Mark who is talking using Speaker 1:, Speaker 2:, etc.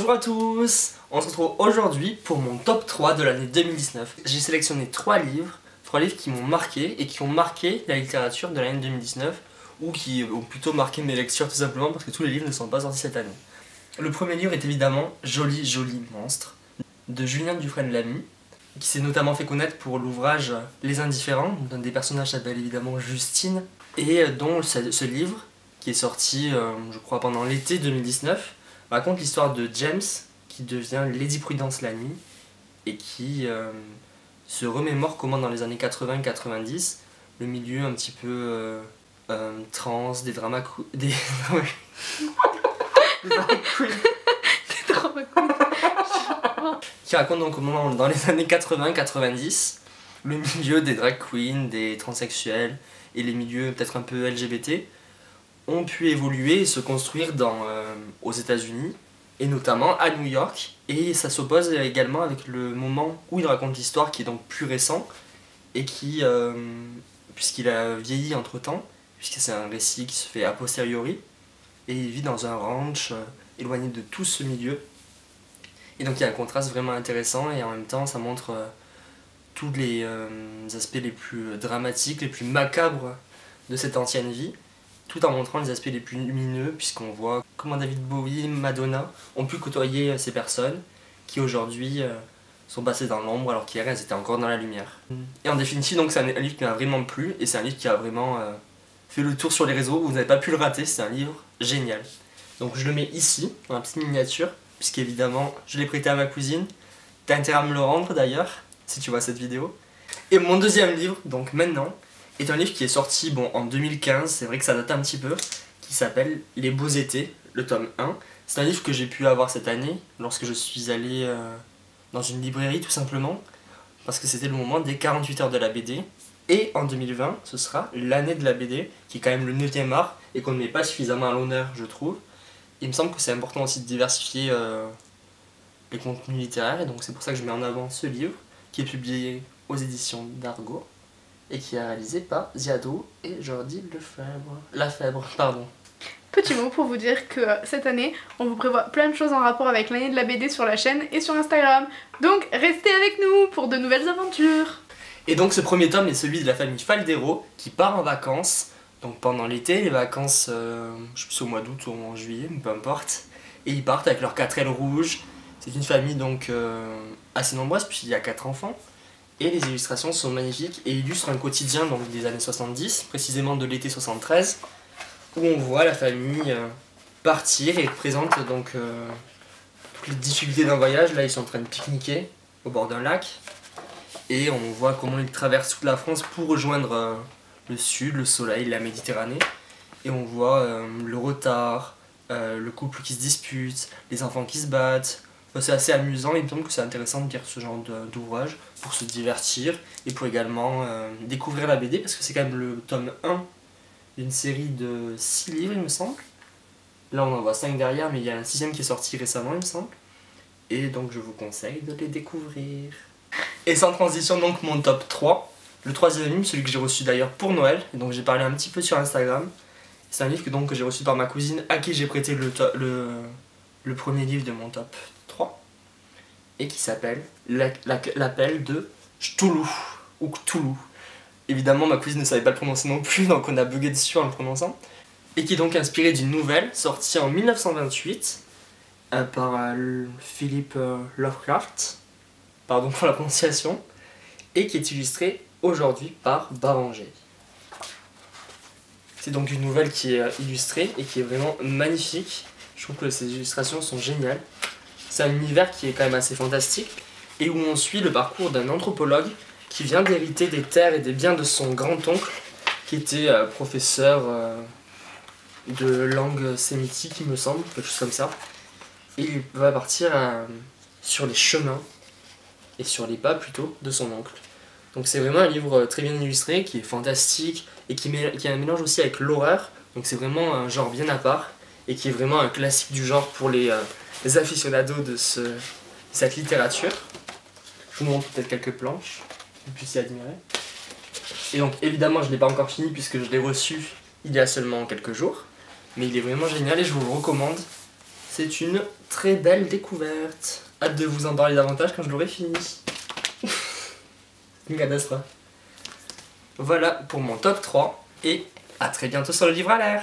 Speaker 1: Bonjour à tous. On se retrouve aujourd'hui pour mon top 3 de l'année 2019. J'ai sélectionné 3 livres qui m'ont marqué et qui ont marqué la littérature de l'année 2019 ou qui ont plutôt marqué mes lectures tout simplement parce que tous les livres ne sont pas sortis cette année. Le premier livre est évidemment Joli Joli Monstre de Julien Dufresne-Lamy, qui s'est notamment fait connaître pour l'ouvrage Les Indifférents, dont un des personnages s'appelle évidemment Justine, et dont ce livre, qui est sorti je crois pendant l'été 2019, raconte l'histoire de James qui devient Lady Prudence Lamy et qui se remémore comment dans les années 80-90 le milieu un petit peu trans, des drama queens qui raconte donc comment dans les années 80-90 le milieu des drag queens, des transsexuels et les milieux peut-être un peu LGBT ont pu évoluer et se construire aux États-Unis et notamment à New York, et ça s'oppose également avec le moment où il raconte l'histoire qui est donc plus récent et qui, puisqu'il a vieilli entre temps, puisque c'est un récit qui se fait a posteriori, et il vit dans un ranch éloigné de tout ce milieu, et donc il y a un contraste vraiment intéressant et en même temps ça montre tous les aspects les plus dramatiques, les plus macabres de cette ancienne vie, tout en montrant les aspects les plus lumineux, puisqu'on voit comment David Bowie, Madonna ont pu côtoyer ces personnes qui aujourd'hui sont passées dans l'ombre alors qu'hier elles étaient encore dans la lumière. Et en définitive, donc c'est un livre qui m'a vraiment plu et c'est un livre qui a vraiment fait le tour sur les réseaux, vous n'avez pas pu le rater, c'est un livre génial. Donc je le mets ici, dans la petite miniature, puisqu'évidemment je l'ai prêté à ma cousine, t'as intérêt à me le rendre d'ailleurs, si tu vois cette vidéo. Et mon deuxième livre, donc maintenant, est un livre qui est sorti en 2015, c'est vrai que ça date un petit peu, qui s'appelle Les Beaux Étés, le tome 1. C'est un livre que j'ai pu avoir cette année, lorsque je suis allé dans une librairie tout simplement, parce que c'était le moment des 48 heures de la BD. Et en 2020, ce sera l'année de la BD, qui est quand même le 9e art, et qu'on ne met pas suffisamment à l'honneur, je trouve. Il me semble que c'est important aussi de diversifier les contenus littéraires, et donc c'est pour ça que je mets en avant ce livre, qui est publié aux éditions d'Argo, et qui est réalisé par Ziado et Jordi Lafèbre.
Speaker 2: Petit mot pour vous dire que cette année, on vous prévoit plein de choses en rapport avec l'année de la BD sur la chaîne et sur Instagram. Donc restez avec nous pour de nouvelles aventures.
Speaker 1: Et donc ce premier tome est celui de la famille Faldero qui part en vacances, donc pendant l'été, les vacances, je sais plus si au mois d'août ou en juillet, mais peu importe. Et ils partent avec leurs 4 ailes rouges. C'est une famille donc assez nombreuse puisqu'il y a 4 enfants. Et les illustrations sont magnifiques et illustrent un quotidien donc, des années 70, précisément de l'été 73, où on voit la famille partir et présente donc toutes les difficultés d'un voyage. Là, ils sont en train de pique-niquer au bord d'un lac et on voit comment ils traversent toute la France pour rejoindre le sud, le soleil, la Méditerranée. Et on voit le retard, le couple qui se dispute, les enfants qui se battent. C'est assez amusant et il me semble que c'est intéressant de lire ce genre d'ouvrage pour se divertir et pour également découvrir la BD parce que c'est quand même le tome 1 d'une série de 6 livres il me semble. Là on en voit 5 derrière mais il y a un 6e qui est sorti récemment il me semble. Et donc je vous conseille de les découvrir. Et sans transition donc mon top 3. Le 3e livre, celui que j'ai reçu d'ailleurs pour Noël, et donc j'ai parlé un petit peu sur Instagram. C'est un livre que j'ai reçu par ma cousine à qui j'ai prêté le premier livre de mon top 3 et qui s'appelle L'appel de Cthulhu ou Cthulhu. Évidemment ma cousine ne savait pas le prononcer non plus donc on a bugué dessus en le prononçant, et qui est donc inspiré d'une nouvelle sortie en 1928 par Philip Lovecraft, pardon pour la prononciation, et qui est illustrée aujourd'hui par Baranger. C'est donc une nouvelle qui est illustrée et qui est vraiment magnifique. Je trouve que ces illustrations sont géniales. C'est un univers qui est quand même assez fantastique et où on suit le parcours d'un anthropologue qui vient d'hériter des terres et des biens de son grand-oncle qui était professeur de langue sémitique, il me semble, quelque chose comme ça. Et il va partir sur les chemins, et sur les pas plutôt, de son oncle. Donc c'est vraiment un livre très bien illustré, qui est fantastique et qui a un mélange aussi avec l'horreur. Donc c'est vraiment un genre bien à part et qui est vraiment un classique du genre pour les aficionados de cette littérature. Je vous montre peut-être quelques planches, que vous puissiez admirer. Et donc évidemment je ne l'ai pas encore fini puisque je l'ai reçu il y a seulement quelques jours. Mais il est vraiment génial et je vous le recommande. C'est une très belle découverte. Hâte de vous en parler davantage quand je l'aurai fini. Une catastrophe. Voilà pour mon top 3 et à très bientôt sur le livre à l'air.